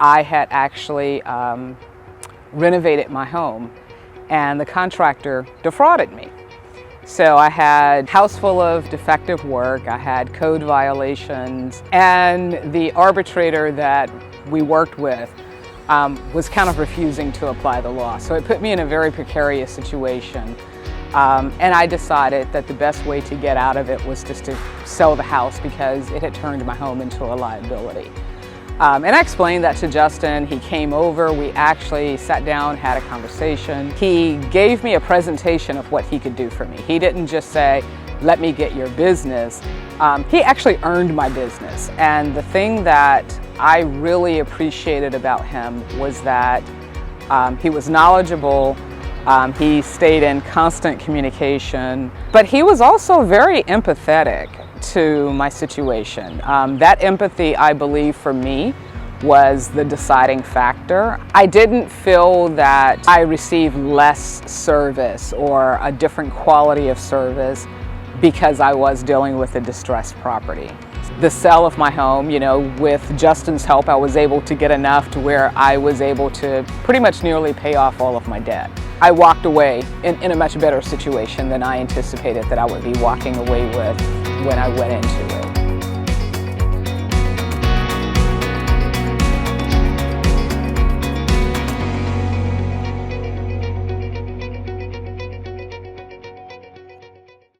I had actually renovated my home, and the contractor defrauded me. So I had a house full of defective work, I had code violations, and the arbitrator that we worked with was kind of refusing to apply the law. So it put me in a very precarious situation. And I decided that the best way to get out of it was just to sell the house because it had turned my home into a liability. And I explained that to Justin. He came over, we actually sat down, had a conversation. He gave me a presentation of what he could do for me. He didn't just say, let me get your business. He actually earned my business. And the thing that I really appreciated about him was that he was knowledgeable. He stayed in constant communication, but he was also very empathetic to my situation. That empathy, I believe, for me, was the deciding factor. I didn't feel that I received less service or a different quality of service because I was dealing with a distressed property. The sale of my home, with Justin's help, I was able to get enough to where I was able to pretty much nearly pay off all of my debt. I walked away in a much better situation than I anticipated that I would be walking away with when I went into it.